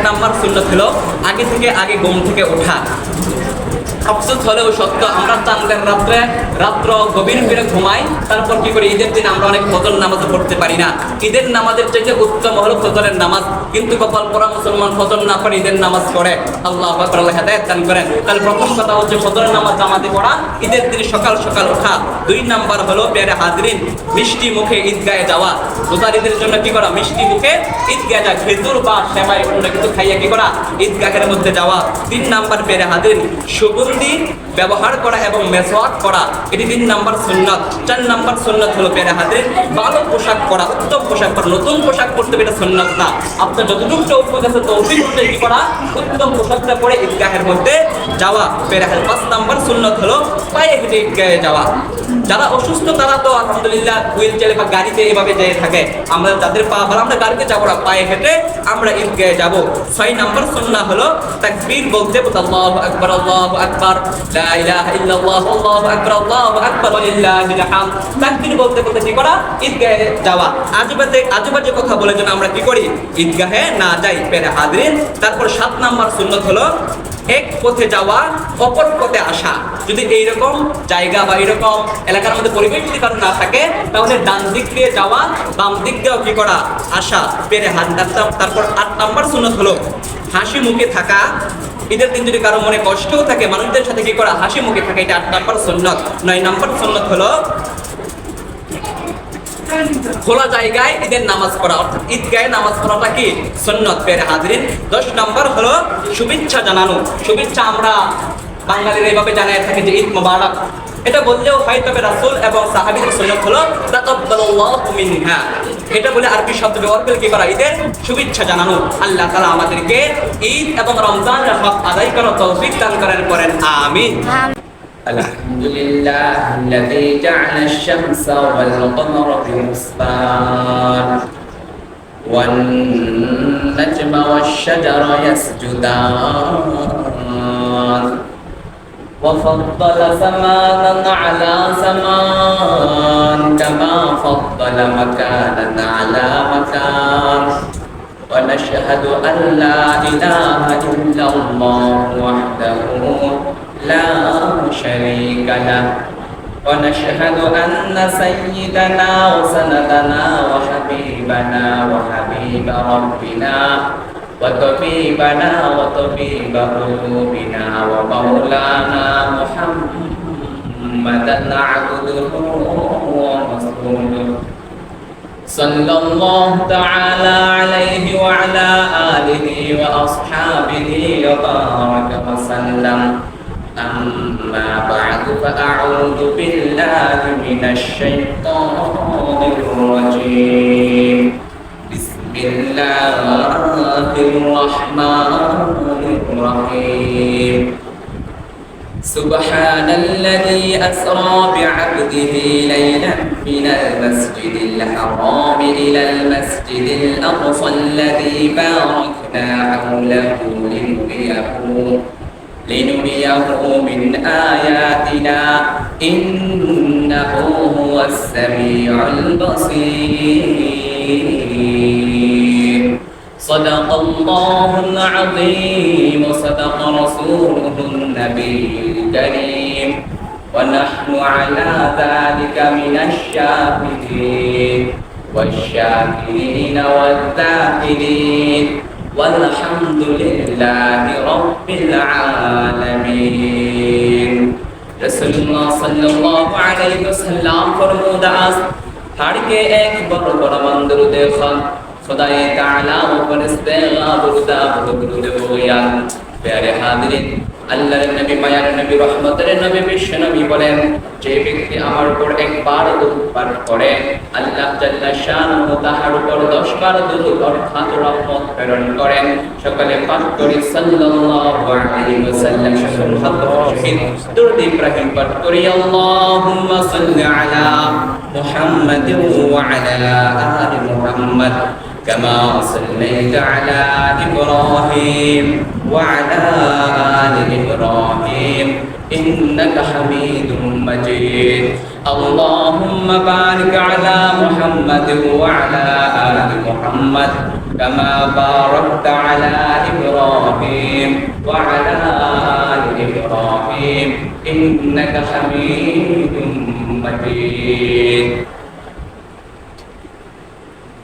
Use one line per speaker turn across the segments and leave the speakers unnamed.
Number সুন্নাত হলো আগে থেকে আগে ঘুম থেকে ওঠা। অফসোস হলেও সত্য, আমরা চাঁদের রাত্র গভীর করে ঘুমাই, তারপর কি করি ঈদের দিন আমরা অনেক ফজর নামাজ পড়তে পারি না। ঈদের নামাজের চাইতে উত্তম হলো ফজরের নামাজ, কিন্তু কপাল পরা মুসলমান ফজর না পড়ে ঈদের নামাজ পড়ে। আল্লাহু আকবার, আল্লাহ হেদায়েত দান করেন। তাহলে প্রথম কথা হচ্ছে ফজরের নামাজ জামাতে পড়া, ঈদের দিন সকাল সকাল ওঠা। 2 নাম্বার হলো প্যারে হাজরিন, মিষ্টি মুখে ঈদগাহে যাওয়া। রোজার ঈদের জন্য কি করা? মিষ্টি মুখে ঈদগাহে যাওয়া, খেজুর বা সেমাই অন্য কিছু খাইয়া কি করা? ঈদগাহের মধ্যে যাওয়া। 3 নাম্বার প্যারে হাজরিন, সুগন্ধি ব্যবহার করা এবং মেসওয়াক করা, এটি 3 নাম্বার সুন্নাত। 4 নাম্বার সুন্নাত হলো প্যারে হাজরিন ভালো পোশাক পরা, উত্তম পোশাক পরা। নতুন পোশাক পরতে এটা সুন্নাত না, আপনার যতটুকু তৌফিক আছে তৌফিক অনুযায়ী কি করা? উত্তম পোশাকটা পরে ঈদগাহের মধ্যে যাওয়া। প্যারে হাজরিন 5 নাম্বার সুন্নাত হলো পায়ে হেঁটে ঈদগাহে যাওয়া। যারা অসুস্থ তারা তো আলহামদুলিল্লাহ হুইল চেয়ারে বা গাড়িতে এভাবে যেয়ে থাকে, আমরা যাদের পা ভালো আমরা গাড়িতে যাবো না, পায়ে হেঁটে আমরা ঈদগাহে যাব। 6 নাম্বার সুন্নাহ হলো তাকবীর বলতে আল্লাহু আকবার, আল্লাহু আকবার, লা ইলাহা ইল্লাল্লাহ, আল্লাহু আকবার, আল্লাহু আকবার, ওয়ালিল্লাহিল হামদ। তাকবীর বলতে বলতে কি করা? ঈদগাহে যাওয়া। আজেবাজে কথা বলে যেন আমরা কি করি? ঈদগাহে না যাই, প্যারে হাজরিন। তারপর 7 নাম্বার সুন্নাত হলো এক পথে যাওয়া অপর পথে আসা। যদি এইরকম জায়গা বা এরকম এলাকার মধ্যে পরিবেশ যদি কারণ না থাকে, তাহলে ডান দিক দিয়ে যাওয়া, বাম দিক দিয়েও কি করা? আসা, পেরে হাত। তারপর 8 নাম্বার সুন্নাত হলো হাসি মুখে থাকা। ঈদের দিন যদি কারো মনে কষ্টও থাকে, মানুষদের সাথে কি করা? হাসি মুখে থাকা, এটা 8 নাম্বার সুন্নাত। 9 নাম্বার সুন্নাত হলো খোলা জায়গায় ঈদের নামাজ পড়া, অর্থাৎ ঈদগাহে নামাজ পড়াটা কি? সুন্নাত, প্যারে হাজরিন। 10 নাম্বার হলো শুভেচ্ছা জানানো। শুভেচ্ছা আমরা বাঙালিরা এইভাবে জানায় থাকি যে ঈদ মোবারক, এটা বললেও হয়, তবে রাসূল এবং সাহাবীদের সুন্নাত হলো তাকাব্বালাল্লাহু মিনহা, এটা বলে আরবি শব্দ ব্যবহার করে কি করা? ঈদের শুভেচ্ছা জানানো। আল্লাহ তাআলা আমাদেরকে ঈদ এবং রমজানের হক আদায় করার তৌফিক দান করেন, পড়েন আমিন।
الحمد لله الذي جعل الشمس والقمر بحسبان والنجم والشجر يسجدان وفضل زمانا على زمان كما فضل مكانا على مكان ونشهد أن لا إله إلا الله وحده لا شريك له ونشهد أن سيدنا وسندنا وحبيبنا وحبيب ربنا وطبيبنا وطبيب قلوبنا ومولانا محمدا عبده ورسوله صلى الله تعالى عليه وعلى آله وأصحابه وبارك وسلم. أما بعد فأعوذ بالله من الشيطان الرجيم. بسم الله الرحمن الرحيم. سبحان الذي أسرى بعبده ليلا من المسجد الحرام إلى المسجد الأقصى الذي باركنا حوله لنريه من آياتنا إنه هو السميع البصير. صدق الله العظيم وصدق رسوله النبي الكريم ونحن على ذلك من الشاهدين والشاكرين والذاكرين والحمد لله رب العالمين. रसूलुल्लाह सल्लल्लाहु अलैहि वसल्लम फरमादास हर के एक बड़ मंदिर देखा खुदाए ताला ऊपर इस्तेगा बुरदा बुरदे बोया। प्यारे हाज़िरीन, আল্লাহর নবী, মায়ার নবী, রহমতের নবী, বিশ্ব নবী বলেন, যে ব্যক্তি আমার উপর একবার দরুদ পাঠ করে আল্লাহ জাল্লা শানুহু তাহার উপর 10 বার দরুদ অর্থাৎ রহমত প্রেরণ করেন। সকলে পাঠ করি সাল্লাল্লাহু আলাইহি ওয়াসাল্লাম। সকল হাদিস দরুদ ইব্রাহিম পাঠ করি আল্লাহুম্মা সাল্লি আলা মুহাম্মাদিন ওয়া আলা আলি মুহাম্মাদ كما صليت على إبراهيم وعلى آل إبراهيم إنك حميد مجيد اللهم بارك على محمد وعلى آل محمد كما باركت على إبراهيم وعلى آل إبراهيم إنك حميد مجيد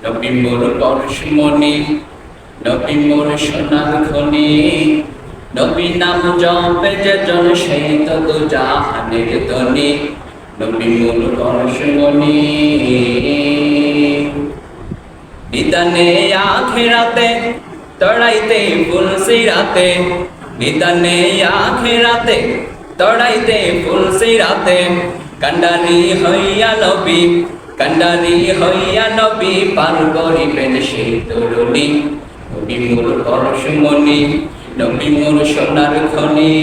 নবী মোর পরশমণি নবী মোর সোনার খনি নবী নাম জপে যেজন সেই তত জাহানের ধনী নবী মোর পরশমণি নিদানে আখিরাতে তড়াইতে ফুল সিরাতে নিদানে আখিরাতে তড়াইতে ফুল সিরাতে কান্ডারি হইয়া নবী কান্ডারি হইয়া নবী পার করিবেন সেই তরুণী নবী মোর পরশমণি নবী মোর সোনার খনি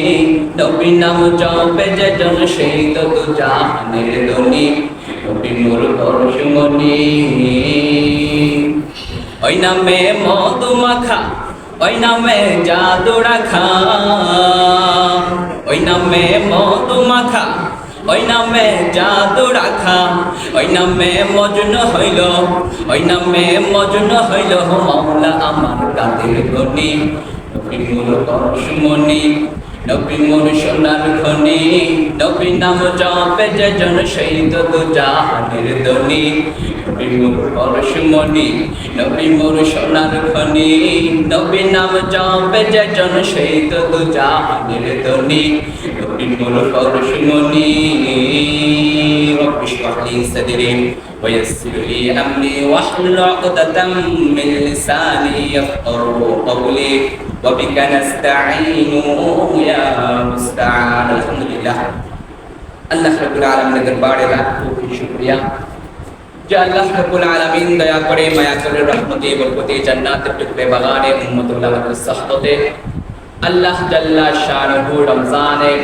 নবী নাম জপে যেজন সেই তত জাহানের ধনী নবী মোর পরশমণি ওই নামে মধু মাখা ওই নামে জাদু রাখা ওই নামে মধু মাখা ওই নামে জাদু রাখা ওই নামে মজনু হইল ওই নামে মজনু হইল মাওলা আমার কাদের গনি নবী মোর পরশমণি নবী মোর সোনার খনি নবী নাম জপে যেজন সেই তত জাহানের ধনী নবী মোর পরশমণি নবী মোর সোনার খনি নবী নাম জপে যেজন সেই তত জাহানের ধনী নবী মোর পরশমণি রব্বি ইশরাহ লি সাদরি ويسر لي أمري واحلل عقدة من لساني يفقهوا قولي وبك نستعين يا مستعان الحمد لله আল্লাহ রাব্বুল আলামিনের দরবারে লাখো শুকরিয়া যে আল্লাহ রাব্বুল আলামিন দয়া করে মায়া করে রহমতে বরকতে জান্নাতের টুকরে বাগানে উম্মতুল্লাহ সাহবতে আল্লাহ জাল্লা শানুহু রমজানের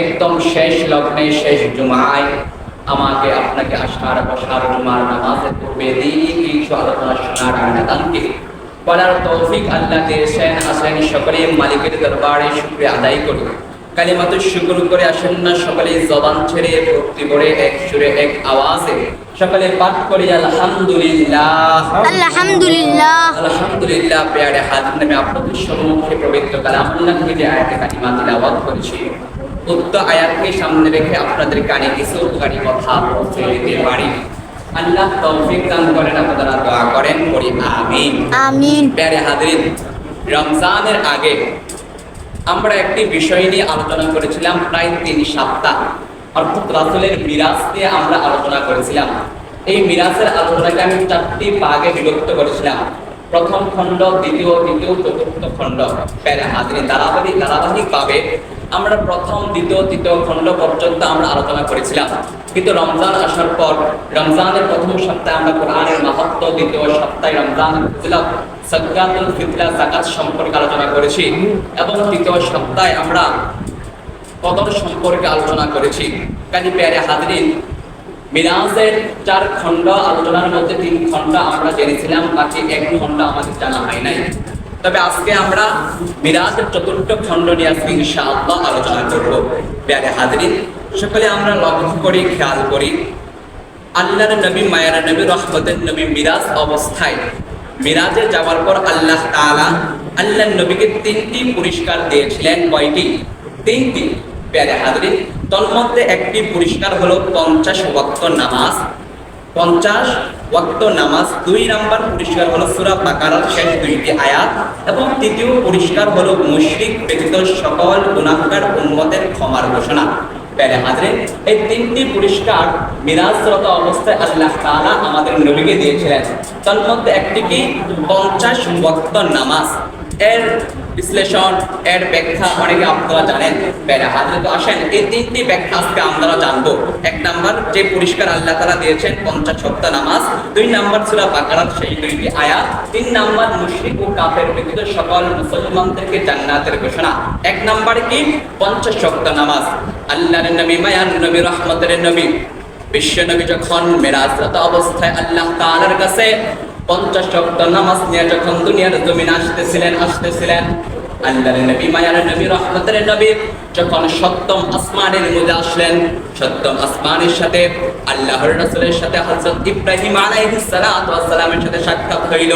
একদম শেষ লগ্নে শেষ জুমায় আমাকে আপনাকে আশার বসার জুমার নামাজের পূর্বে দিনই কিছু আলোচনা শোনার আনাদানকে বলার তৌফিক আল্লাহ দিয়েছেন আসেন সকলে মালিকের দরবারে শুকরিয়া আদায় করি কালিমাতু শুকর করে আসেন না সকলে জবান ছেড়ে ভক্তি করে এক সুরে এক আওয়াজে সকলে পাঠ করি আলহামদুলিল্লাহ
আলহামদুলিল্লাহ
আলহামদুলিল্লাহ প্রিয় হাজির নামে আপনাদের সম্মুখে পবিত্র কালামুল্লাহ থেকে আয়াতে কারিমা তিলাওয়াত করেছি উক্ত আয়াতকে সামনে রেখে আপনাদের কানে কিছু উপকারী কথা পৌঁছে দিতে পারি আল্লাহ তৌফিক দান করেন আপনারা দোয়া করেন করি আমিন
আমিন
প্রিয় হাজির রমজানের আগে আমরা একটি বিষয় নিয়ে আলোচনা করেছিলাম প্রায় 3 সপ্তাহ অর্থাৎ রাসূলের মিরাজ নিয়ে আমরা আলোচনা করেছিলাম এই মিরাজের আলোচনাকে আমি 4টি ভাগে বিভক্ত করেছিলাম প্রথম খণ্ড দ্বিতীয় তৃতীয় চতুর্থ খণ্ড প্রিয় হাজির ধারাবাহিকভাবে আমরা প্রথম দ্বিতীয় তৃতীয় খণ্ড পর্যন্ত আমরা আলোচনা করেছিলাম কিন্তু রমজান আসার পর রমজানের প্রথম সপ্তাহে আমরা কোরআনের মাহাত্ম্য দ্বিতীয় সপ্তাহে রমজানের ফজিলত সাদকাতুল ফিতরা যাকাত সম্পর্কে আলোচনা করেছি এবং তৃতীয় সপ্তাহে আমরা কদর সম্পর্কে আলোচনা করেছি কাজী প্রিয় হাজিরিন মিরাজের 4 খণ্ড আলোচনার মধ্যে 3 খণ্ড আমরা জেনেছিলাম বাকি 1 খণ্ড আমাদের জানা হয় নাই তবে আজকে আমরা মিরাজের 4র্থ খণ্ড নিয়ে আজকে ইনশাআল্লাহ আলোচনা করব প্রিয় হাজিরিন সকলে আমরা লক্ষ্য করি খেয়াল করি আল্লাহর নবী মায়ের নবী রহমতের নবী মিরাজ অবস্থায় মিরাজে যাওয়ার পর আল্লাহ তাআলা আল্লাহর নবীকে 3টি পুরস্কার দিয়েছিলেন কয়টি 3টি প্রিয় হাজিরিন তন্মধ্যে একটি পুরস্কার হলো 50 ওয়াক্ত নামাজ 50 ওয়াক্ত নামাজ 2 নাম্বার পুরস্কার হলো সূরা বাকারার শেষ 2টি আয়াত এবং তৃতীয় পুরস্কার হলো মুশরিক ব্যতীত সকল গুনাহগার উম্মতের ক্ষমার ঘোষণা প্রিয় হাজিরিন এই 3টি পুরস্কার মিরাজরত অবস্থায় আল্লাহ তাআলা আমাদের নবীকে দিয়েছিলেন তন্মধ্যে একটি কি 50 ওয়াক্ত নামাজ এর বিশ্লেষণ এর ব্যাখ্যা অনেকে আপনারা জানেন প্রিয় হাজির তো আসেন এই 3টি ব্যাখ্যা আজকে আমরা জানবো 1 নাম্বার যে পুরস্কার আল্লাহ তাআলা দিয়েছেন 50 ওয়াক্ত নামাজ 2 নাম্বার সূরা বাকারার সেই 2টি আয়াত 3 নাম্বার মুশরিক ও কাফের ব্যতীত সকল মুসলমানদেরকে জান্নাতের ঘোষণা 1 নাম্বার কি 50 ওয়াক্ত নামাজ আল্লাহর নবী মায়ার নবী রহমতের নবী বিশ্ব নবী যখন মিরাজরত অবস্থায় আল্লাহ তাআলার কাছে 50 ওয়াক্ত নামাজ নিয়ে যখন দুনিয়ার জমিনে আসতেছিলেন
আল্লাহর নবী মায়ার নবী রহমতের নবী যখন সপ্তম আসমানের মধ্যে আসলেন, সপ্তম আসমানের সাথে আল্লাহর রাসূলের সাথে হযরত ইব্রাহিম আলাইহিস সালাতু ওয়াস সালামের সাথে সাক্ষাৎ হইল।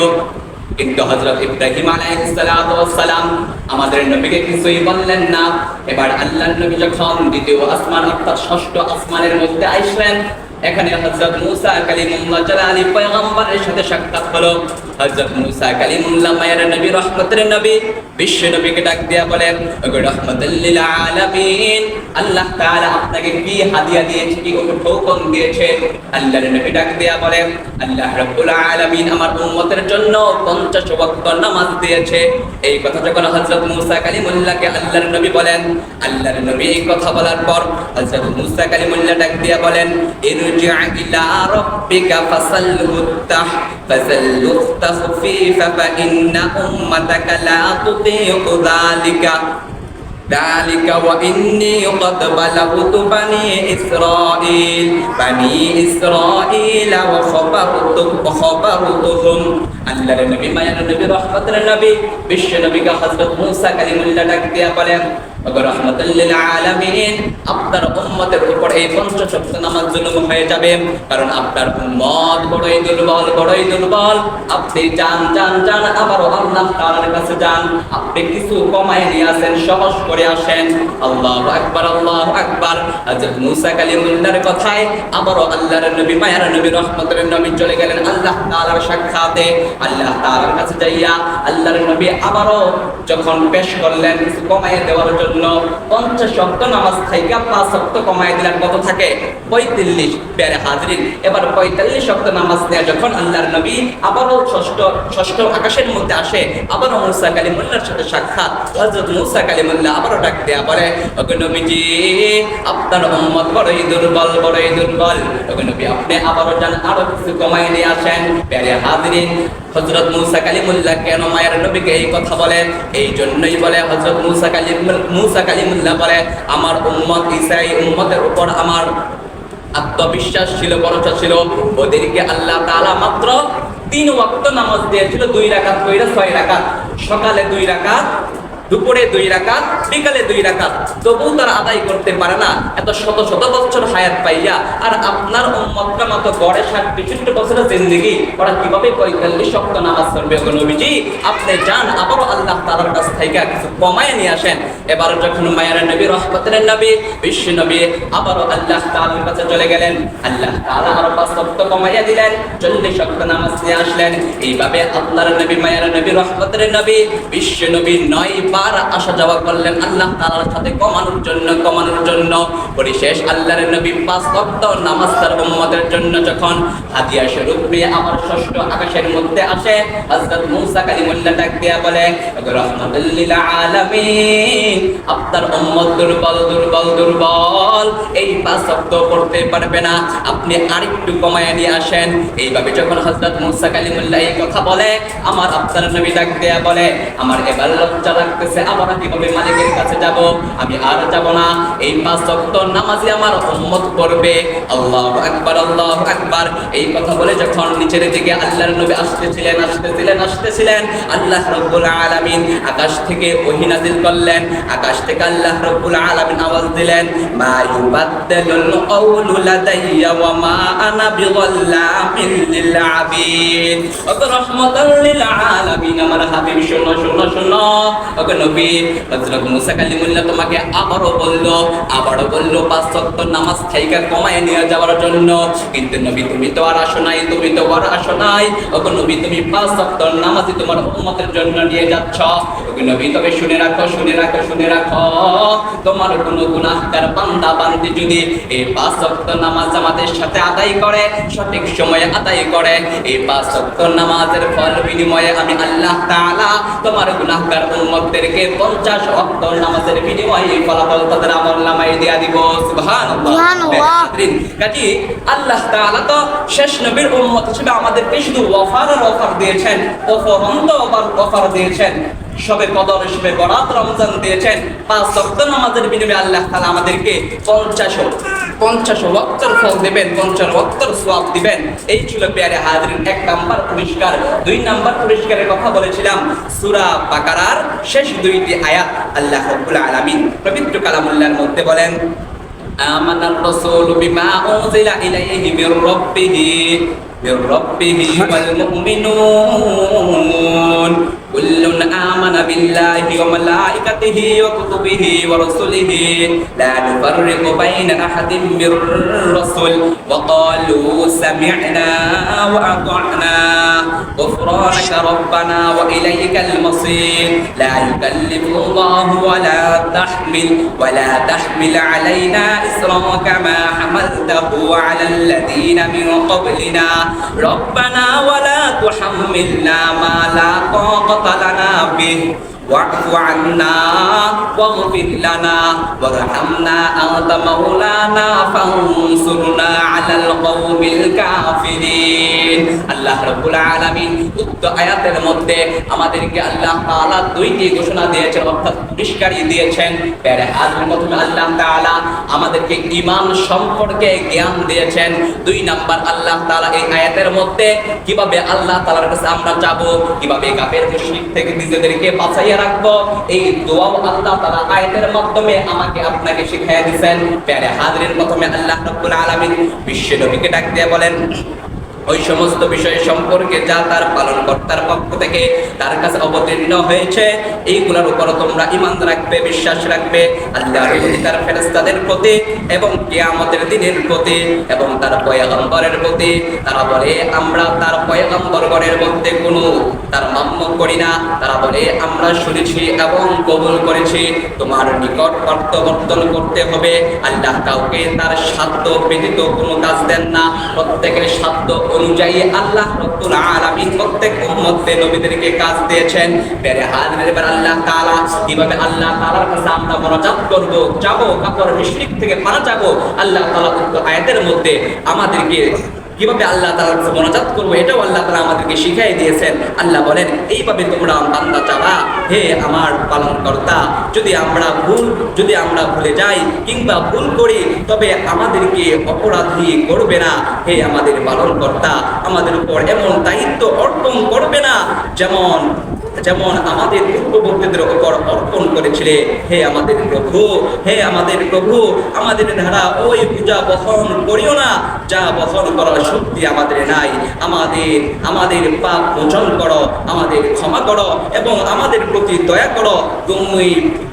কিন্তু হযরত ইব্রাহিম আলাইহিস সালাতু ওয়াস সালাম আমাদের নবীকে কিছুই বললেন না। এবার আল্লাহর নবী যখন দ্বিতীয় আসমান অর্থাৎ ষষ্ঠ আসমানের মধ্যে আসলেন, এখানে হযরত মুসা কালিমুল্লাহ জালালি পয়গম্বরের সাথে সাক্ষাৎ হলো। হযরত মুসা কালিমুল্লাহ মায়ের নবী রহমতের নবী বিশ্ব নবীকে ডাক দিয়া বলেন, ওগো রহমাতুল লিল আলামিন, আল্লাহ তাআলা আপনাকে কি হাদিয়া দিয়েছে, কি হুকুম দিয়েছে? আল্লাহর নবী ডাক দিয়া বলেন, আল্লাহ রাব্বুল আলামিন আমার উম্মতের জন্য 50 ওয়াক্ত নামাজ দিয়েছে। এই কথা যখন হযরত মুসা কালিমুল্লাহকে আল্লাহর নবী বলেন, আল্লাহর নবী এই কথা বলার পর হযরত মুসা কালিমুল্লাহ ডাক দিয়া বলেন, ইরজি' ইলা রাব্বিকা ফাসালহু ফাসালহু তাখফিফা ফাইন্না উম্মাতাকা লা তুতি'ু যালিকা ذلك وإني قد بلغت بني إسرائيل وخبرتهم আল্লাহর নবী মায়ার নবী রহমতের নবী বিশ্ব নবীকে হযরত মুসা কালিমুল্লাহ ডাক দিয়া বলেন, ওগো রহমাতুল লিল আলামিন, আপনার উম্মতের উপর এই 50 ওয়াক্ত নামাজ জুলুম হয়ে যাবে, কারণ আপনার উম্মত বড়ই দুর্বল। আপনি যান আবারও আল্লাহ তাআলার কাছে যান, আপনি কিছু কমায় নিয়ে আসেন, সহজ করে আসেন। আল্লাহু আকবার, আল্লাহু আকবার। হযরত মুসা কালিমুল্লাহর কথায় আবারও আল্লাহর নবী মায়ার নবী রহমতের নবী চলে গেলেন আল্লাহ তাআলার সাক্ষাতে। আল্লাহ তাআলার কাছে যাইয়া আল্লাহর নবী আবারও যখন পেশ করলেন কিছু কমায় দেওয়ার জন্য, 50 ওয়াক্ত নামাজ থেকে 5 ওয়াক্ত কমায় দিলেন, কত থাকে? 45। প্যারে হাজরিন, এবার 45 ওয়াক্ত নামাজ নিয়ে যখন আল্লাহর নবী আবারও ষষ্ঠ আকাশের মধ্যে আসে, আবারও মুসা কালিমুল্লাহর সাথে সাক্ষাৎ। হযরত মুসা কালিমুল্লাহ আবারও ডাক দেয়া বলে, ওগো নবীজি, আপনার উম্মত বড়ই দুর্বল। ওগো নবী, আপনি আবারও যান, আরো কিছু কমায় নিয়ে আসেন। প্যারে হাজরিন, হযরত মুসা কালিমুল্লাহ কেন মায়ের নবীকে এই কথা বলেন? এই জন্যই বলে হযরত মুসা কালিমুল্লাহ বলে, আমার উম্মত ঈসাই উম্মতের উপর আমার আত্মবিশ্বাস ছিল, ভরসা ছিল। ওদেরকে আল্লাহ তাআলা মাত্র 3 ওয়াক্ত নামাজ দিয়েছিল, 2 রাকাত কইরা 6 রাকাত, সকালে 2 রাকাত, দুপুরে 2 রাকাত, বিকালে 2 রাকাত। তবু তারা আদায় করতে পারে না, এত শত বছর হায়াত পাইয়া। আর আপনার উম্মতটা মাত্র গড়ে 60-65 বছরের জিন্দেগি, ওরা কিভাবে 45 ওয়াক্ত নামাজ পড়বে? ওগো নবীজি, আপনি যান, আবারও আল্লাহ তাআলার কাছ থেকে কিছু কমায় নিয়ে আসেন। এবার যখন মায়ের নবী রহমতের নবী বিশ্ব নবী আবারও আল্লাহ তাআলার কাছে চলে গেলেন, আল্লাহ তাআলা আরো 5 ওয়াক্ত কমাইয়া দিলেন, 40 ওয়াক্ত নামাজ নিয়ে আসলেন। এইভাবে আল্লাহর নবী মায়ের নবী রহমতের নবী বিশ্ব নবী 9 বার আসা যাওয়া করলেন আল্লাহ তাআলার সাথে কমানোর জন্য। পরিশেষ আল্লাহর নবী 5 ওয়াক্ত নামাজ তার উম্মতের জন্য যখন হাদিয়া স্বরূপ নিয়ে আমার ষষ্ঠ আকাশের মধ্যে আসে, হযরত মুসা কালিমুল্লাহ ডাক দিয়া বলে, ওগো রাহমাতুল লিল আলামিন, আপনার উম্মত দুর্বল, এই 5 ওয়াক্ত পড়তে পারবে না, আপনি আরেকটু কমায় নিয়ে আসেন। এইভাবে যখন হযরত মুসা কালিমুল্লাহ এই কথা বলে, আমার আপনার নবী ডাক দিয়া বলে, আমার এবার লজ্জা লাগতেছে, আবার কিভাবে মালিকের কাছে যাব? আমি আর যাব না। এই 5 ওয়াক্ত নামাজই আমার উম্মত পড়বে। আল্লাহু আকবার, আল্লাহু আকবার। এই কথা বলে যখন নিচের দিকে আল্লাহর নবী আসতেছিলেন, আল্লাহ রাব্বুল আলামিন আকাশ থেকে ওহী নাযিল করলেন। আকাশ থেকে আল্লাহ রাব্বুল আলামিন আওয়াজ দিলেন, মা ইউবাদদালুল কাওলু লাদাইয়া ওয়া মা আনা বিযাল্লামিন লিল আবিদ। ওগো রাহমাতুল লিল আলামিন, আমার হাবিব শোনো। ওগো নবী, হযরত মুসা কালিমুল্লাহ তোমাকে আবারও বললো 5 ওয়াক্ত নামাজ থেকে কমায় নিয়ে যাওয়ার জন্য। কিন্তু নবী, তুমি তো আর আসো নাই। ওগো নবী, তুমি 5 ওয়াক্ত নামাজই তোমার উম্মতের জন্য নিয়ে যাচ্ছ। ওগো নবী, তবে শুনে রাখো, তোমার কোনো গুনাহগার বান্দা বান্দি যদি এই 5 ওয়াক্ত নামাজ আমাদের সাথে আদায় করে, সঠিক সময়ে আদায় করে, এই 5 ওয়াক্ত নামাজের ফল বিনিময়ে আমি আল্লাহ তাআলা তোমার গুনাহগার উম্মতদেরকে 50 ওয়াক্ত নামাজের বিনিময়ে ফলাফল তাদের আমলনামায় দিয়া দিব। সুবহানাল্লাহ। কাজী আল্লাহ তাআলা তো শেষ নবীর উম্মত হিসেবে আমাদেরকে শুধু অফার দিয়েছেন, অফার দিয়েছেন। সবে কদর, সবে বরাত, রমজান দিয়েছেন। 5 ওয়াক্ত নামাজের বিনিময়ে আল্লাহ তাআলা আমাদেরকে 50 ওয়াক্তের ফল দিবেন, 50 ওয়াক্তের সওয়াব দিবেন। এই ছিল প্যারে হাজিরিন 1 নাম্বার পুরস্কার। 2 নাম্বার পুরস্কারের কথা বলেছিলাম সূরা বাকারার শেষ 2টি আয়াত। আল্লাহ রাব্বুল আলামিন পবিত্র কালামুল্লাহর মধ্যে বলেন, আমানার রাসূলু বিমা উনজিলা ইলাইহি মির রাব্বিহি ওয়াল মুমিনুন কুল্লুন আমানা বিল্লাহি ওয়া মালাইকাতিহি ওয়া কুতুবিহি ওয়া রাসূলিহি লা নুফাররিকু বাইনা আহাদিন মির রাসূল ওয়া ক্বালু সামি'না ওয়া আতা'না গুফরানাকা রাব্বানা ওয়া ইলাইকাল মাসীর লা ইউকাল্লিফুল্লাহু ওয়া লা তাহমিল আলাইনা ইসরা কামা হামালতাহু আলাল লাযীনা মিন ক্বাবলিনা রাব্বানা ওয়া লা তুহাম্মিলনা মা লা তাকাতা লানা বিহি واعف عنا واغفر لنا وارحمنا أنت مولانا فانصرنا على القوم الكافرين আল্লাহ রাব্বুল আলামিন উক্ত আয়াতের মধ্যে আমাদেরকে আল্লাহ তাআলা দুইটি ঘোষণা দিয়েছেন, অর্থাৎ পুরস্কারই দিয়েছেন। প্যারে হাজির প্রথমে আল্লাহ তাআলা আমাদেরকে ঈমান সম্পর্কে জ্ঞান দিয়েছেন। 2 নাম্বার আল্লাহ তাআলা এই আয়াতের মধ্যে কিভাবে আল্লাহ তাআলার কাছে আমরা যাব, কিভাবে কাফের মুশরিক থেকে নিজেদেরকে বাঁচাইয়া রাখবো, এই দোয়াও আল্লাহ তাআলা আয়াতের মাধ্যমে আমাকে আপনাকে শিখিয়ে দিয়েছেন। প্যারে হাজিরের প্রথমে আল্লাহ রাব্বুল আলামিন বিশ্ব নবীকে ডাক দিয়ে বলেন, ওই সমস্ত বিষয় সম্পর্কে যা তার পালনকর্তার পক্ষ থেকে তার কাছে অবতীর্ণ হয়েছে এইগুলোর উপর তোমরা ঈমান রাখবে, বিশ্বাস রাখবে, আল্লাহর প্রতি, তার ফেরেশতাদের প্রতি এবং কিয়ামতের দিনের প্রতি এবং তার পয়গম্বরের প্রতি। তারা বলে আমরা তার পয়গম্বরগণের মধ্যে কোনো তার মান্য করি না। তারা বলে আমরা শুনেছি এবং কবুল করেছি, তোমার নিকট প্রত্যাবর্তন করতে হবে। আল্লাহ কাউকে তার সাধ্য ব্যতীত কোনো কাজ দেন না, প্রত্যেকের সাধ্য অনুযায়ী আল্লাহ রাব্বুল আলামিন প্রত্যেক উম্মতকে নবীদেরকে কাজ দিয়েছেন। প্যারে হাজির এবার আল্লাহ তাআলা কিভাবে আল্লাহ তাআলার কাছে আমরা মুনাজাত করব, যাব, কাফের মুশরিক থেকে পানা যাব, আল্লাহ তাআলা উক্ত আয়াতের মধ্যে আমাদেরকে কিভাবে আল্লাহ তাআলার কাছে মুনাজাত করব এটাও আল্লাহ তাআলা আমাদেরকে শিখিয়ে দিয়েছেন। আল্লাহ বলেন, এইভাবে তোমরা বান্দা চাওয়া, হে আমার পালনকর্তা, যদি আমরা ভুলে যাই কিংবা ভুল করি তবে আমাদেরকে অপরাধী করবে না। হে আমাদের পালনকর্তা, আমাদের উপর এমন দায়িত্ব অর্পণ করবে না যেমন আমাদের পূর্ববর্তীদের উপর অর্পণ করেছিলে। হে আমাদের প্রভু, আমাদের দ্বারা ওই বোঝা বহন করিও না যা বহন করার শক্তি আমাদের নাই। আমাদের পাপ মোচন করো, আমাদের ক্ষমা করো এবং আমাদের প্রতি দয়া করো।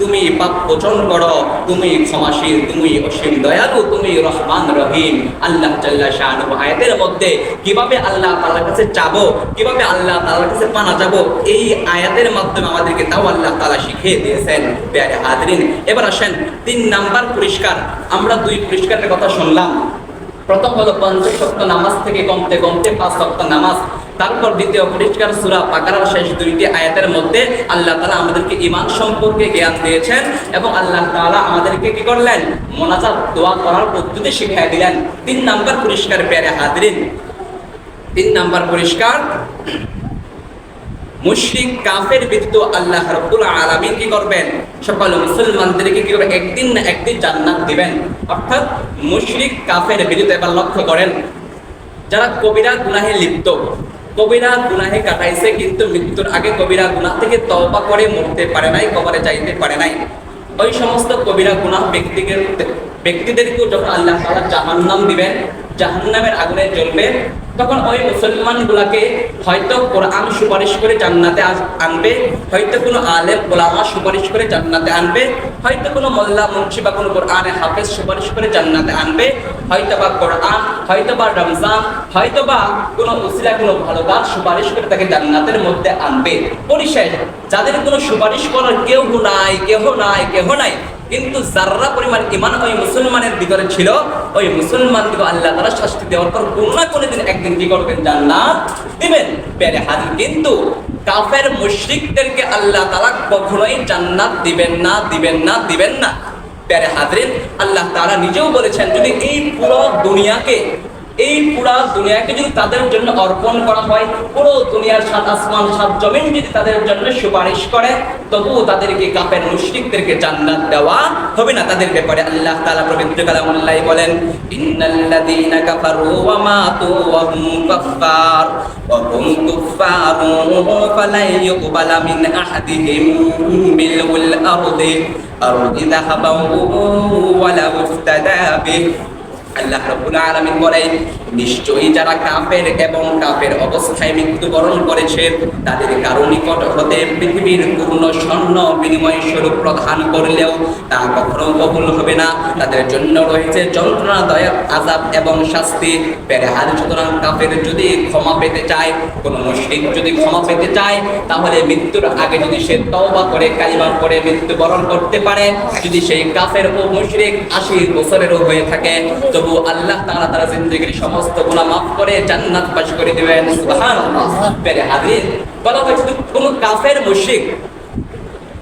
তুমি পাপ মোচন করো, তুমি ক্ষমাশীল, তুমি অসীম দয়ালু, তুমি রহমান রহিম। আল্লাহ জাল্লা শাআনুহু আয়াতের মধ্যে কিভাবে আল্লাহ তাআলার কাছে যাবো, কিভাবে আল্লাহ তাআলার কাছে পানা যাবো, এই আয়াতের মাধ্যমে আমাদেরকে তাও আল্লাহ তাআলা শিখিয়ে দিয়েছেন। প্যারে হাজিরিন, এবার আসেন 3 নাম্বার পুরস্কার। আমরা 2 পুরস্কারের কথা শুনলাম। প্রথম হলো 5 ওয়াক্ত নামাজ থেকে কমতে 5 ওয়াক্ত নামাজ। তারপর দ্বিতীয় পুরস্কার সূরা বাকারার শেষ 2টি আয়াতের মধ্যে আল্লাহ তাআলা আমাদেরকে ঈমান সম্পর্কে জ্ঞান দিয়েছেন এবং আল্লাহ তাআলা আমাদেরকে কি করলেন, মুনাজাত দোয়া করার পদ্ধতি শিখিয়ে দিলেন। 3 নাম্বার পুরস্কার প্যারে হাজিরিন, 3 নাম্বার পুরস্কার মুশরিক কাফের ব্যতীত আল্লাহ রাব্বুল আলামিন কি করবেন, সকল মুসলমানদেরকে কি করবেন, একদিন না একদিন জান্নাত দিবেন। অর্থাৎ মুশরিক কাফের ব্যতীত, এবার লক্ষ্য করেন, যারা কবিরা গুনাহে লিপ্ত, কবিরা গুনাহে কাটাইছে কিন্তু মৃত্যুর আগে কবিরা গুনাহ থেকে তওবা করে মরতে পারে নাই, কবরে যাইতে পারে নাই, ওই সমস্ত কবিরা গুনাহ ব্যক্তিদেরকেও যখন আল্লাহ তাআলা জাহান্নাম দিবেন, জাহান্নামের আগুনে জ্বলবে, তখন ওই মুসলমানগুলোকে হয়তো কোরআন সুপারিশ করে জান্নাতে আনবে, হয়তো কোনো আলেম ওলামা সুপারিশ করে জান্নাতে আনবে, হয়তো কোনো মোল্লা মুন্সি বা কোনো কোরআনের হাফেজ সুপারিশ করে জান্নাতে আনবে, হয়তো বা কোরআন, হয়তো বা রমজান, হয়তো বা কোনো উসিলা, কোনো ভালো কাজ সুপারিশ করে তাকে জান্নাতের মধ্যে আনবে। পরিশেষ যাদের কোনো সুপারিশ করার কেউ নাই, কিন্তু যারা পরিমাণ ঈমান ওই মুসলমানের ভিতরে ছিল, ওই মুসলমানকে আল্লাহ তাআলা শাস্তি দেওয়ার পর কোনো না কোনো দিন একদিন কি করবেন, জান্নাত দিবেন। প্যারে হাজির, কিন্তু কাফের মুশরিকদেরকে আল্লাহ তাআলা কখনোই জান্নাত দিবেন না। প্যারে হাজির, আল্লাহ তাআলা নিজেও বলেছেন, যদি এই পুরো দুনিয়াকে এই পুরা দুনিয়াকে যদি তাদের জন্য অর্পণ করা হয়, পুরো দুনিয়ার 7 আসমান 7 জমিন যদি তাদের জন্য সুপারিশ করে, তবুও তাদেরকে কাফের মুশরিকদেরকে জান্নাত দেওয়া হবে না। তাদের ব্যাপারে আল্লাহ তাআলা পবিত্র কালামুল্লাহ বলেন, ইন্নাল্লাযীনা কাফারু ওয়া মাতু ওয়া হুম কাফফার ওয়া হুম কুফফারুন ফালাই ইউকবালা মিন আহাদিহিম মিলউল আরদি আরদি যাহাবান ওয়া লা ইফতাদা বিহি। আল্লাহ রাব্বুল আলামিন বলেন, নিশ্চয়ই যারা কাফের এবং কাফের অবস্থায় মৃত্যুবরণ করেছে, তাদের কারো নিকট হতে পৃথিবীর পূর্ণ স্বর্ণ বিনিময় স্বরূপ প্রদান করলেও তা কখনো কবুল হবে না। তাদের জন্য রয়েছে যন্ত্রণাদায়ক আযাব এবং শাস্তি। পেরেহার সুতরাং কাফের যদি ক্ষমা পেতে চায়, কোন মুশরিক যদি ক্ষমা পেতে চায়, তাহলে মৃত্যুর আগে যদি সে তওবা করে কালিমা পড়ে মৃত্যুবরণ করতে পারে, যদি সেই কাফের ও মুশরিক 80 বছরেরও হয়ে থাকে, তবু আল্লাহ তাআলা তার জিন্দেগীর সমস্ত গুনাহ মাফ করে জান্নাত বাস করে দিবেন। সুবহানাল্লাহ। পেরে হাদিস বলা হয়েছে কোন কাফের মুশরিক,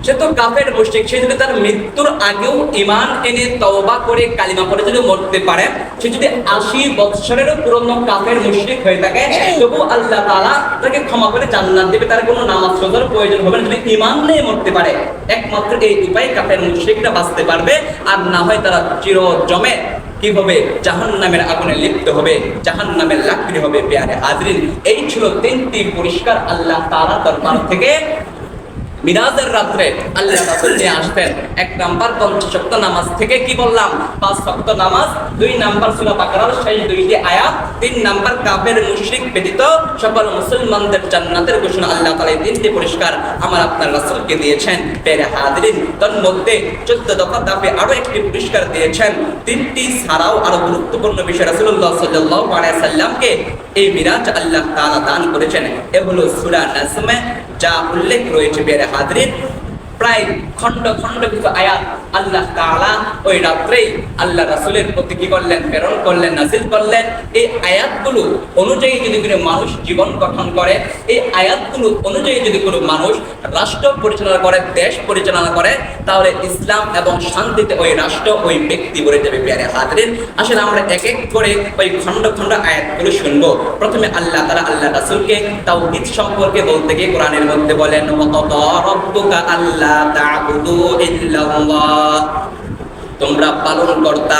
সে তো কাফের মুশরিক, সে যদি তার মৃত্যুর আগেও ঈমান এনে তওবা করে কালিমা পড়ে যদি মরতে পারে, সে যদি 80 বছরেরও পুরনো কাফের মুশরিক হয়ে থাকে, তবু আল্লাহ তাআলা তাকে ক্ষমা করে জান্নাত দেবে। তার কোনো নামাজ রোজার প্রয়োজন হবে না, যদি ঈমান নিয়ে মরতে পারে। একমাত্র এই উপায় কাফের মুশরিকরা বাঁচতে পারবে, আর না হয় তারা চিরজমে কি হবে, জাহান্নামের আগুনে লিপ্ত হবে, জাহান্নামের লাকড়ি হবে। প্রিয় হাজরিন, এই ছিল 3টি পরিষ্কার আল্লাহ তাআলার দরবার থেকে মিরাজের রাত্রে আল্লাহ রাসূল নিয়ে আসতেন। 1 নাম্বার 50 ওয়াক্ত নামাজ থেকে কি বললাম, 5 ওয়াক্ত নামাজ, 2 নাম্বার সূরা বাকারার শেষ 2টি আয়াত, 3 নাম্বার কাফের মুশরিক ব্যতীত সকল মুসলমানদের জান্নাতের ঘোষণা আল্লাহ তাআলা এই 3টি পরিষ্কার আমার আপনার রাসূলকে দিয়েছেন। প্রিয় হাজরিন, তার মধ্যে 14 দফা দাফে আরো একটি পুরস্কার দিয়েছেন। 3টি ছাড়াও আরো গুরুত্বপূর্ণ বিষয় রাসূলুল্লাহ সাল্লাল্লাহু আলাইহি সাল্লামকে এই মিরাজ আল্লাহ তাআলা দান করেছেন। এ হলো সূরা নাজমে যা উল্লেখ রয়েছে। প্রিয় হাজরিন, প্রায় খণ্ড খণ্ড কিছু আয়াত আল্লাহ তাআলা ওই রাত্রেই আল্লাহ রাসূলের প্রতি কি করলেন, প্রেরণ করলেন, নাযিল করলেন। এই আয়াতগুলো অনুযায়ী যদি কোনো মানুষ জীবন গঠন করে, এই আয়াতগুলো অনুযায়ী যদি কোনো মানুষ রাষ্ট্র পরিচালনা করে, দেশ পরিচালনা করে, তাহলে ইসলাম এবং শান্তিতে ওই রাষ্ট্র, ওই ব্যক্তি ভরে যাবে। প্রিয় হাজরিন, আসলে আমরা এক এক করে ওই খণ্ড খণ্ড আয়াতগুলো শুনবো। প্রথমে আল্লাহ তাআলা আল্লাহ রাসূলকে তাওহীদ সম্পর্কে বলতে গিয়ে কোরআনের মধ্যে বলেন, ওয়াকাদা রাব্বুকা আল্লা তা'বুদু ইল্লাল্লাহ, তোমরা পালনকর্তা,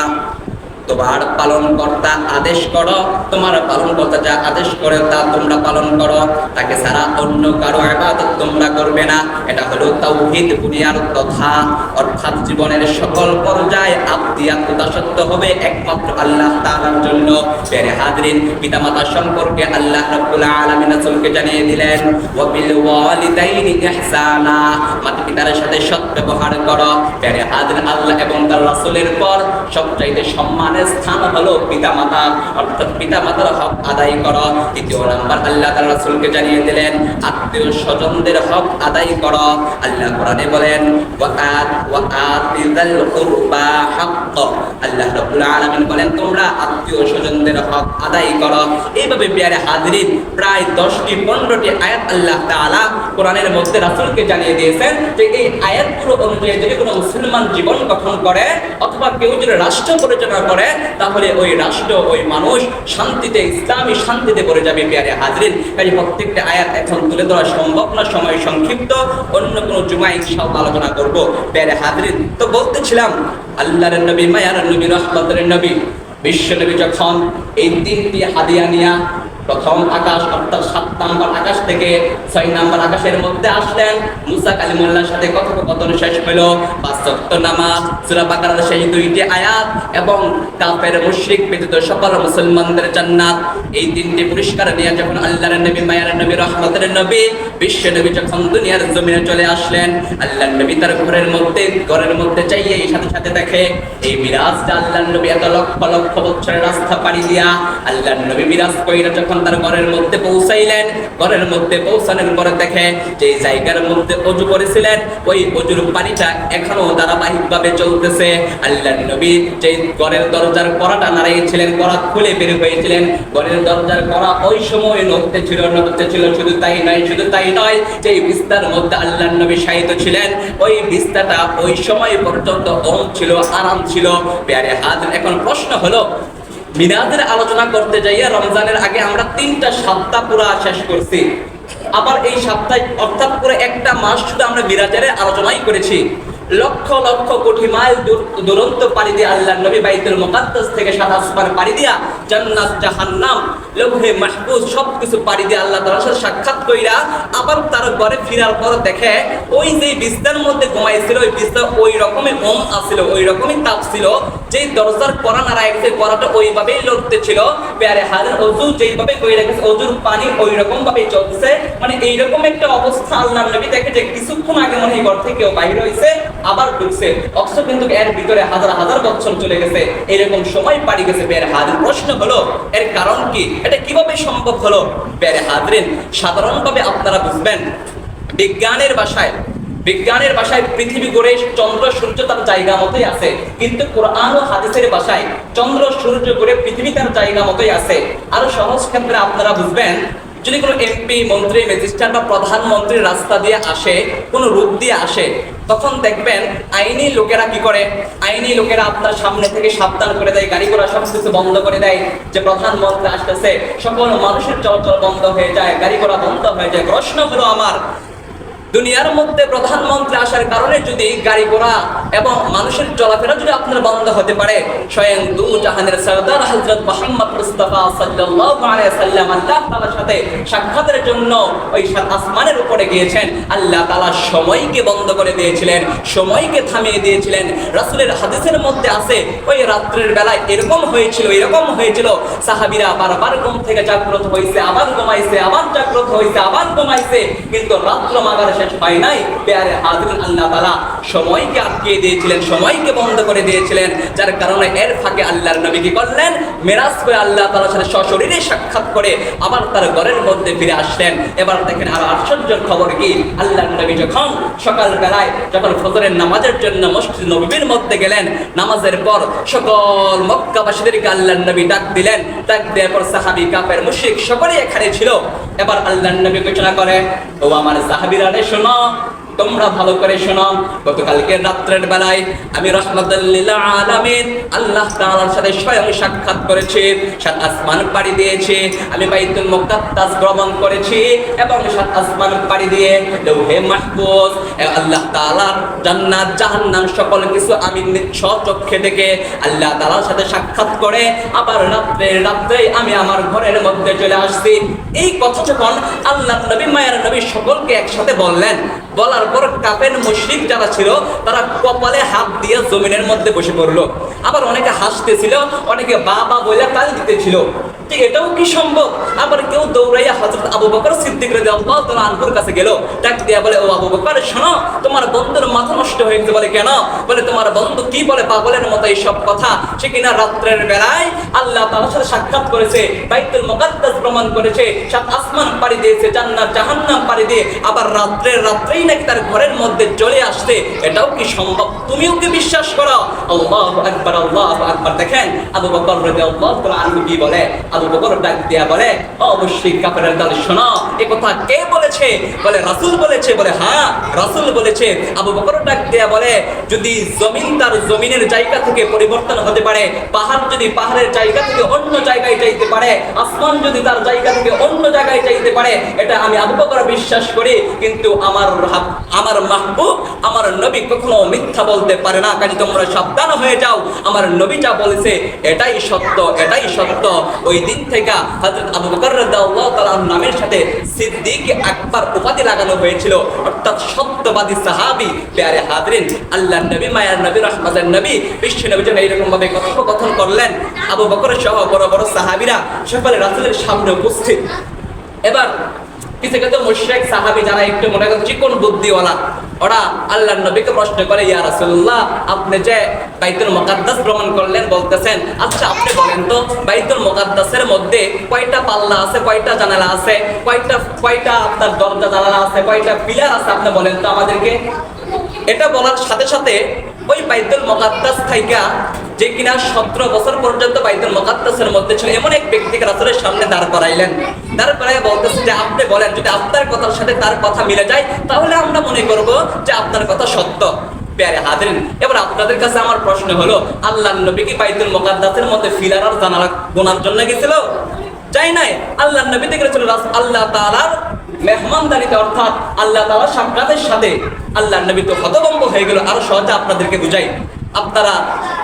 তোমার পালনকর্তা আদেশ করো, তোমার পালনকর্তা যা আদেশ করে তা তোমরা পালন করো, তাকে ছাড়া অন্য কারো ইবাদত তোমরা করবে না। এটা হলো তাওহীদ বুনিয়ার কথা। অর্থাৎ জীবনের সকল পর্যায়ে আব্দিয়াত দাসত্ব হবে একমাত্র আল্লাহ তাআলার জন্য। প্রিয় হাজরিন, পিতামাতা সম্পর্কে আল্লাহ রাব্বুল আলামিন রাসূলকে জানিয়ে দিলেন, ওয়া বিল ওয়ালিদাইনি ইহসানা, মাতা-পিতার সাথে সৎ ব্যবহার করো। প্রিয় হাজরিন, আল্লাহ এবং তার রাসূলের পর সবচাইতে সম্মান স্থান হলো পিতামাতা, অর্থাৎ পিতামাতার হক আদায় করো। দ্বিতীয় নাম্বার আল্লাহ তাআলা রাসূলকে জানিয়ে দিলেন, আত্মীয় স্বজনদের হক আদায় করো। আল্লাহ কোরআনে বলেন, ওয়া আতিযাল কুরবা হাক্ক, আল্লাহ রাব্বুল আলামিন বলেন তোমরা আত্মীয় স্বজনদের হক আদায় করো। এইভাবে প্রিয় হাজরিন, প্রায় 10টি 15টি আয়াত আল্লাহ তাআলা কোরআনের মধ্যে রাসূলকে জানিয়ে দিয়েছেন যে এই আয়াতগুলো অনুযায়ী যদি কোনো মুসলমান জীবন গঠন করে অথবা কেউ যদি রাষ্ট্র পরিচালনা করে, তাহলে ওই রাষ্ট্র, ওই মানুষ শান্তিতে, ইসলামী শান্তিতে পড়ে যাবে। প্রিয় হাজরিন, কাজে প্রত্যেকটা আয়াত এখন তুলে ধরা সম্ভব না, সময় সংক্ষিপ্ত, অন্য কোনো জুমায় ইনশাআল্লাহ আলোচনা করব। প্রিয় হাজরিন, তো বলতেছিলাম আল্লাহর নবী, মায়ার নবী, রহমতের নবী, বিশ্ব নবী যখন এই 3টি হাদিয়া নিয়া প্রথম আকাশ অর্থাৎ 7 নাম্বার আকাশ থেকে 6 নাম্বার আকাশের মধ্যে আসলেন, মুসা কালিমুল্লাহর সাথে কথোপকথন শেষ হলো, 5 ওয়াক্ত নামাজ, সূরা বাকারার সেই 2টি আয়াত এবং কাফের মুশরিক ব্যতীত সকল মুসলমানদের জান্নাত, এই 3টি পুরস্কার নিয়ে যখন আল্লাহর নবী, মায়ার নবী, রহমতের নবী, বিশ্ব নবী যখন দুনিয়ার জমিনে চলে আসলেন, আল্লাহর নবী তার ঘরের মধ্যে চাইয়েই সাথে সাথে দেখে এই মিরাজটা আল্লাহর নবী এত লক্ষ লক্ষ বছরের রাস্তা পাড়ি দিয়া আল্লাহর নবী মিরাজ কইরা যখন তার ঘরের মধ্যে পৌঁছাইলেন, ঘরের মধ্যে পৌঁছানোর পরে দেখে যে জায়গার মধ্যে ওযু করেছিলেন ওই ওযুর পানিটা এখনো ধারাবাহিকভাবে চলতেছে। আল্লাহর নবী যে ঘরের দরজার কড়াটা নাড়িয়েছিলেন, কড়া খুলে বের হয়েছিলেন, ঘরের দরজার কড়া ওই সময় নড়তে ছিল। শুধু তাই নয়, যে বিস্তার মধ্যে আল্লাহর নবী শায়িত ছিলেন, ওই বিস্তারটা ওই সময় পর্যন্ত ওম ছিল, আরাম ছিল। প্রিয় হাজরিন, এখন প্রশ্ন হলো মিলাদের আলোচনা করতে যাইয়া রমজানের আগে আমরা 3টা সপ্তাহ পুরা শেষ করছি। আবার এই সপ্তাহে অর্থাৎ পুরো একটা মাস শুধু আমরা মিরাজের আলোচনাই করেছি। লক্ষ লক্ষ কোটি মাইল দুরন্ত পাড়ি দিয়ে আল্লাহর নবী বাইতুল মুকাদ্দাস থেকে 7 আসমান পাড়ি দিয়া জান্নাত জাহান্নাম লৌহে মাহফুজ সবকিছু পাড়ি দিয়ে আল্লাহ তাআলার সাথে সাক্ষাৎ কইরা আবার তার ঘরে ফেরার পর দেখে ওই যে বিছানার মধ্যে ঘুমাইছিল ওই বিছানা ওই রকমই গম আছিল, ওই রকমই তাপ ছিল, যেই দরজার কড়া নাড়ায় গেছে কড়াটা ওইভাবেই লড়তেছিল। প্যারে হাজার অজু যেইভাবে কইরা গেছে অজুর পানি ওই রকম ভাবেই চলছে। মানে এইরকম একটা অবস্থা আল্লাহর নবী দেখে যে কিছুক্ষণ আগে মনে হয় ঘর থেকে কেউ বাইরে হইছে আবার ঢুকছে, অথচ কিন্তু এর ভিতরে হাজার হাজার বছর চলে গেছে, এরকম সময় পাড়ি গেছে। প্যারে হাজির প্রশ্ন হলো এর কারণ কি, এটা কিভাবে সম্ভব হলো? প্যারে হাজরিন, সাধারণভাবে আপনারা বুঝবেন বিজ্ঞানের ভাষায় পৃথিবী ঘুরে চন্দ্র সূর্য তার জায়গা মতোই আছে, কিন্তু কোরআন ও হাদিসের ভাষায় চন্দ্র সূর্য ঘুরে পৃথিবী তার জায়গা মতোই আছে। আরো সহজ ক্ষেত্রে আপনারা বুঝবেন, যদি কোনো এমপি মন্ত্রী ম্যাজিস্ট্রেট বা প্রধানমন্ত্রী রাস্তা দিয়ে আসে, কোনো রূপ দিয়ে আসে, তখন দেখবেন আইনি লোকেরা কি করে, আইনি লোকেরা আপনার সামনে থেকে সাবধান করে দেয়, গাড়ি ঘোড়া সব কিছু বন্ধ করে দেয় যে প্রধানমন্ত্রী আসতেছে, সকল মানুষের চলাচল বন্ধ হয়ে যায়, গাড়ি ঘোড়া বন্ধ হয়ে যায়। প্রশ্ন হলো আমার, দুনিয়ার মধ্যে প্রধানমন্ত্রী আসার কারণে যদি গাড়ি ঘোড়া এবং মানুষের চলাফেরা যদি আপনার বন্ধ হতে পারে, স্বয়ং দু জাহানের সরদার হযরত মুহাম্মদ মুস্তাফা সাল্লাল্লাহু আলাইহি সাল্লাম আল্লাহ তাআলার সাথে সাক্ষাতের জন্য ওই সাত আসমানের উপরে গিয়েছেন, আল্লাহ তাআলা সময়কে বন্ধ করে দিয়েছিলেন, সময়কে থামিয়ে দিয়েছিলেন। রাসূলের হাদিসের মধ্যে আছে ওই রাত্রের বেলায় এরকম হয়েছিল সাহাবীরা বারবার ঘুম থেকে জাগ্রত হয়েছে, আবার ঘুমাইছে, আবার জাগ্রত হয়েছে, আবার ঘুমাইছে, কিন্তু রাত্র মাগার শেষ হয় নাই। প্যারে হাজরিন, আল্লাহ তাআলা সময়কে আটকিয়ে দিয়েছিলেন, সময়কে বন্ধ করে দিয়েছিলেন, যার কারণে এর ফাঁকে আল্লাহর নবী কি করলেন, মেরাজ করে আল্লাহ তাআলার সাথে সশরীরে সাক্ষাৎ করে আবার তার ঘরের মধ্যে ফিরে আসলেন। এবার দেখেন আর আশ্চর্যের খবর কি, আল্লাহর নবী যখন সকাল বেলায় যখন ফজরের নামাজের জন্য মসজিদ নববীর মধ্যে গেলেন, নামাজের পর সকল মক্কাবাসীদেরকে আল্লাহর নবী ডাক দিলেন, ডাক দেওয়ার পর সাহাবী কাফের মুশরিক সকলেই এখানে ছিল। এবার আল্লাহর নবী ঘোষণা করে, ও আমার সাহাবীরা শোনো, তোমরা ভালো করে শোনো, গতকালকে রাত্রের বেলায় আমি রাহমাতুল লিল আলামিন আল্লাহ তাআলার সাথে স্বয়ং সাক্ষাৎ করেছি, সাত আসমান পাড়ি দিয়েছি, আমি বাইতুল মুকাদ্দাস ভ্রমণ করেছি এবং সাত আসমান পাড়ি দিয়ে লৌহে মাহফুজ আল্লাহ তাআলার জান্নাত জাহান্নাম সকল কিছু আমি স্বচক্ষে দেখে আল্লাহ তাআলার সাথে সাক্ষাৎ করে আবার রাত্রে আমি আমার ঘরের মধ্যে চলে আসছি। এই কথা যখন আল্লাহর নবী মায়ের নবী সকলকে একসাথে বললেন, বলার পর কাফের মুশরিক যারা ছিল তারা কপালে হাত দিয়ে জমিনের মধ্যে বসে পড়লো। আবার অনেকে হাসতেছিল, অনেকে বাবা বলে তালি দিতেছিল যে এটাও কি সম্ভব। আবার কেউ দৌড়াইয়া হযরত আবু বকর সিদ্দিক রাদিয়াল্লাহু তাআলা আনহুর কাছে গেল, ডাক দিয়া বলে, ও আবু বকর শোনো, তোমার বন্ধুর মাথা নষ্ট হয়ে গেছে। বলে কেন? বলে তোমার বন্ধু কি বলে পাগলের মতো এই সব কথা, সে কিনা রাত্রের বেলায় আল্লাহ তাআলার সাথে সাক্ষাৎ করেছে, বাইতুল মুকাদ্দাস ভ্রমণ করেছে, সাত আসমান পাড়ি দিয়েছে, জান্নাত জাহান্নাম পাড়ি দিয়ে আবার রাত্রেই নাকি তার ঘরের মধ্যে চলে আসছে। এটাও কি সম্ভব? তুমিও কি বিশ্বাস করো? আল্লাহু আকবার, আল্লাহু আকবার। দেখেন আবু বকর রাদিয়াল্লাহু তাআলা আনহু কি বলে, আবু বকর ডাক দিয়া বলে, ও মুশরিক কাফেরের দল শোনো, এই কথা কে বলেছে? বলে রাসূল বলেছে। বলে হ্যাঁ রাসূল বলেছে। আবু বকর ডাক দিয়া বলে, যদি জমিন তার জমিনের জায়গা থেকে পরিবর্তন হতে পারে, পাহাড় যদি পাহাড়ের জায়গা থেকে অন্য জায়গায় যাইতে পারে, আসমান যদি তার জায়গা থেকে অন্য জায়গায় যাইতে পারে, এটা আমি আবু বকর বিশ্বাস করি, কিন্তু আমার মাহবুব আমার নবী কখনো মিথ্যা বলতে পারে না। কাজে তোমরা সাবধান হয়ে যাও, আমার নবী যা বলেছে এটাই সত্য, এটাই সত্য। ওই দিন থেকে হযরত আবু বকর রাদিয়াল্লাহু তাআলা নামের সাথে সিদ্দিক আকবর উপাধি লাগানো হয়েছিল, অর্থাৎ সত্যবাদী সাহাবী। প্যারে হাজরিন, আল্লাহর নবী মায়ার নবী রহমতের নবী বিশ্ব নবী যখন এইরকম ভাবে কথোপকথন করলেন, আবু বকর সহ বড় বড় সাহাবীরা সকলে রাসূলের সামনে উপস্থিত। এবার কিছু কিছু মুশরিক সাহাবী যারা একটু মনে করেন চিকন বুদ্ধিওয়ালা, ওরা আল্লাহর নবীকে প্রশ্ন করে, ইয়া রাসূলুল্লাহ, আপনি যে বাইতুল মুকাদ্দাস ভ্রমণ করলেন বলতেছেন, আচ্ছা আপনি বলেন তো বাইতুল মুকাদ্দাসের মধ্যে কয়টা পাল্লা আছে, কয়টা জানালা আছে, কয়টা আপনার দরজা জানালা আছে, কয়টা পিলার আছে, আপনি বলেন তো আমাদেরকে। এটা বলার সাথে সাথে ওই বাইতুল মুকাদ্দাস থাইকা যে কিনা 17 বছর পর্যন্ত বাইতুল মুকাদ্দাসের মধ্যে ছিল এমন এক ব্যক্তিকে রাসূলের সামনে দাঁড় করাইলেন। দাঁড় করাইয়া বলতেছে যে আপনি বলেন, যদি আপনার কথার সাথে তার কথা মিলে যায় তাহলে আমরা মনে করব যে আপনার কথা সত্য। প্যারে হাজিরিন, এবার আপনাদের কাছে আমার প্রশ্ন হলো, আল্লাহর নবী কি বাইতুল মুকাদ্দাসের মধ্যে ফিলার আর জানালা গোনার জন্য গেছিল? যাই নাই। আল্লাহর নবী থেকে ছিল আল্লাহ তাআলার মেহমানদারিতে, অর্থাৎ আল্লাহ তাআলার সাক্ষাতের সাথে আল্লাহর নবী তো হতভম্ব হয়ে গেল। আরো সহজে আপনাদেরকে বুঝাই, আপনারা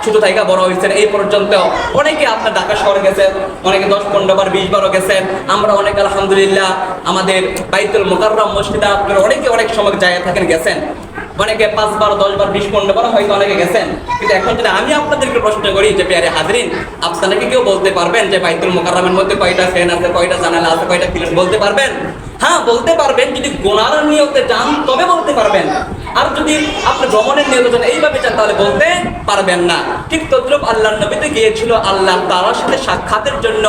ছোট থেকে বড় হয়েছেন এই পর্যন্ত, অনেকে আপনার ঢাকা শহরে গেছেন, অনেকে 10-15 বার 20 বারও গেছেন। আমরা অনেকে আলহামদুলিল্লাহ আমাদের বাইতুল মুকাররম মসজিদে আপনারা অনেকে অনেক সময় জায়গা থাকেন গেছেন, অনেকে 5 বার 10 বার 20-15 বার হয়তো অনেকে গেছেন। কিন্তু এখন যদি আমি আপনাদেরকে প্রশ্ন করি যে প্যারে হাজিরিন, আপনারা কি কেউ বলতে পারবেন যে বাইতুল মুকাররমের মধ্যে কয়টা ফ্যান আছে, কয়টা জানালা আছে, কয়টা পিলার বলতে পারবেন? হ্যাঁ বলতে পারবেন, যদি গোনার নিয়তে যান তবে বলতে পারবেন। আর যদি আপনি ভ্রমণের নিয়তে যান এইভাবে চান তাহলে বলতে পারবেন না। ঠিক তদ্রুপ আল্লাহর নবীতে গিয়েছিল আল্লাহ তাআলার সাথে সাক্ষাতের জন্য,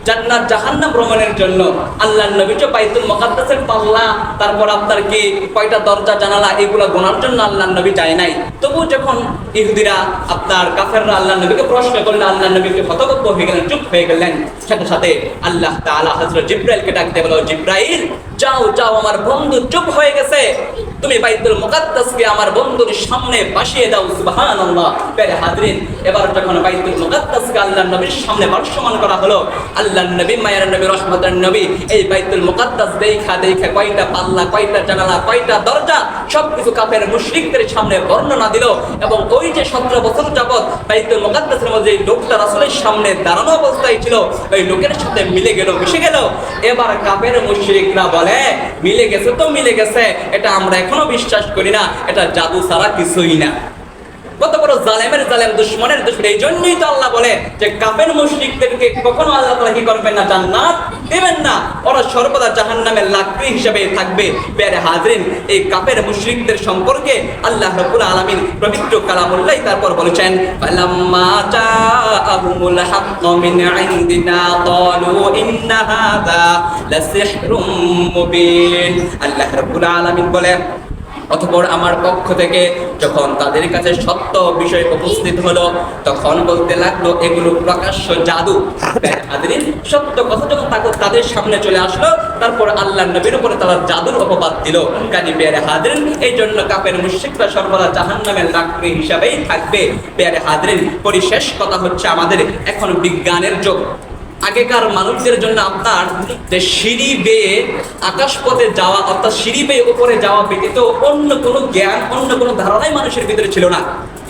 জান্নাত জাহান্নাম ভ্রমণের জন্য। আল্লাহর নবী তো বাইতুল মুকাদ্দাসের পাল্লা, তারপর আপনার কি কয়টা দরজা জানালা এগুলা গোনার জন্য আল্লাহর নবী যায় নাই। তবু যখন ইহুদিরা আপনার কাফেররা আল্লাহর নবীকে প্রশ্ন করলে আল্লাহর নবীকে হতভম্ব হয়ে গেলেন, চুপ হয়ে গেলেন। সাথে সাথে আল্লাহ তাআলা হযরত জিবরাইলকে ডাকতে বলল, জিবরাইল যাও যাও, আমার বন্ধু চুপ হয়ে গেছে, তুমি বাইতুল মুকাদ্দাসকে আমার বন্ধুর সামনে বসিয়ে দাও। সুবহানাল্লাহ। প্যারে হাজিরিন, এবার যখন বাইতুল মুকাদ্দাসকে আল্লাহর নবীর সামনে বর্ষমান করা হলো, আল্লাহর নবী মায়ের নবী রহমতের নবী এই বাইতুল মুকাদ্দাস দেখা কয়টা পাল্লা, কয়টা জানালা, কয়টা দরজা সবকিছু কাফের মুশরিকদের সামনে বর্ণনা দিল। এবং ওই যে 17 বছর যাবত বাইতুল মুকাদ্দাসের মধ্যে এই লোকটা রাসূলের সামনে দাঁড়ানো অবস্থায় ছিল, ওই লোকের সাথে মিলে গেল, মিশে গেল। এবার কাফের মুশরিকরা বলে, মিলে গেছে তো মিলে গেছে, এটা আমরা এখনো বিশ্বাস করি না, এটা জাদু ছাড়া কিছুই না। কত বড় জালেমের জালেম, দুশমনের দুশমন। এই জন্যই তো আল্লাহ বলে যে কাফের মুশরিকদেরকে কখনো আল্লাহ তাআলা কি করবেন না, জান্নাত দেবেন না, ওরা সর্বদা জাহান্নামের লাকড়ি হিসেবে থাকবে। প্যারে হাজিরিন, এই কাফের মুশরিকদের সম্পর্কে আল্লাহ রাব্বুল আলামিন পবিত্র কালামুল্লাহ তারপর বলেছেন, ফালাম্মা জাআহুমুল হাক্কু মিন ইনদিনা ক্বালু ইন্না হাযা লাসিহরুম মুবিন। আল্লাহ রাব্বুল আলামিন বলে, অতঃপর আমার পক্ষ থেকে যখন তাদের কাছে সত্য বিষয় উপস্থিত হলো, তখন বলতে লাগলো এগুলো প্রকাশ্য জাদু। হাজিরিন, সত্য কথা যখন তাদের সামনে চলে আসলো, তারপর আল্লাহর নবীর উপরে তারা জাদুর অপবাদ দিল। কাজী প্যারে হাজিরিন, এই জন্য কাফের মুশরিকরা সর্বদা জাহান্নামের লাকড়ি হিসাবেই থাকবে। প্যারে হাজিরিন, পরিশেষ কথা হচ্ছে আমাদের এখন বিজ্ঞানের যুগ। আগেকার মানুষদের জন্য আপনার যে সিঁড়ি বেয়ে আকাশপথে যাওয়া, অর্থাৎ সিঁড়ি বেয়ে উপরে যাওয়া ব্যতীত অন্য কোনো জ্ঞান, অন্য কোনো ধারণাই মানুষের ভিতরে ছিল না।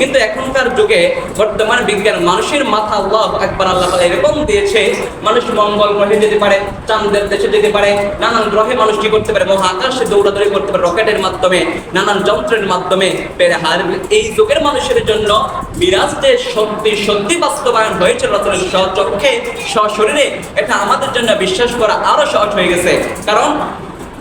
কিন্তু এখনকার যুগে বর্তমান বিজ্ঞান মানুষের মাথা আল্লাহ আকবার, আল্লাহ তাআলা এরকম দিয়েছে, মানুষ মঙ্গল গ্রহে যেতে পারে, চাঁদের দেশে যেতে পারে, নানান গ্রহে মানুষ কি করতে পারে, মহাকাশে দৌড়াদৌড়ি করতে পারে রকেটের মাধ্যমে, নানান যন্ত্রের মাধ্যমে। এই যুগের মানুষের জন্য মিরাজ যে সত্যি সত্যি বাস্তবায়ন হয়েছে রাসূলের স্বচক্ষে সশরীরে, এটা আমাদের জন্য বিশ্বাস করা আরো সহজ হয়ে গেছে। কারণ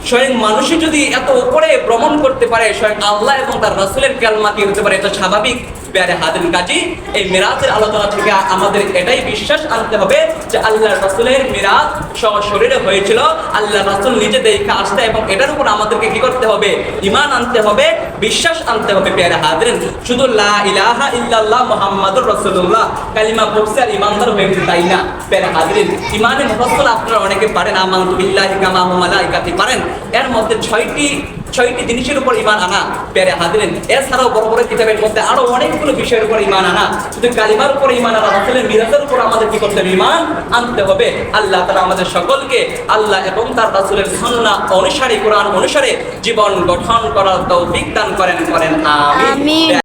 স্বয়ং মানুষই যদি এত উপরে ভ্রমণ করতে পারে, স্বয়ং আল্লাহ এবং তার রাসূলের কালমা কি হতে পারে, এটা স্বাভাবিক। প্যারে হাজিরিন, কাজী এই মিরাজের আলোচনা থেকে আমাদের এটাই বিশ্বাস আনতে হবে যে আল্লাহর রাসূলের মিরাজ সশরীরে হয়েছিল, আল্লাহর রাসূল নিজে দেখে আসতে, এবং এটার উপর আমাদেরকে কি করতে হবে, ঈমান আনতে হবে, বিশ্বাস আনতে হবে। প্যারে হাজিরিন, শুধু লা ইলাহা ইল্লাল্লাহ মুহাম্মাদুর রাসূলুল্লাহ কালিমা পড়ছে আর ঈমানদার হয়ে গেছে তাই না। প্যারে হাজিরিন, ঈমানে মুফাসসাল আপনারা অনেকে পারেন, আমানতু বিল্লাহি কামা ওয়া মালাইকাতি পারেন, এর মধ্যে ছয়টি জিনিসের উপর ঈমান আনা। প্যারে হাজিরিন, এছাড়াও বড় বড় কিতাবের মধ্যে আরো অনেকগুলো বিষয়ের উপর ঈমান আনা। শুধু কালিমার উপর ঈমান আনা, রাসূলের মিরাজের উপর আমাদের কি করতে হবে, ঈমান আনতে হবে। আল্লাহ তাআলা আমাদের সকলকে আল্লাহ এবং তার রাসূলের সুন্নাহ অনুসারী, কোরআন অনুসারে জীবন গঠন করার তৌফিক দান করেন। আমিন।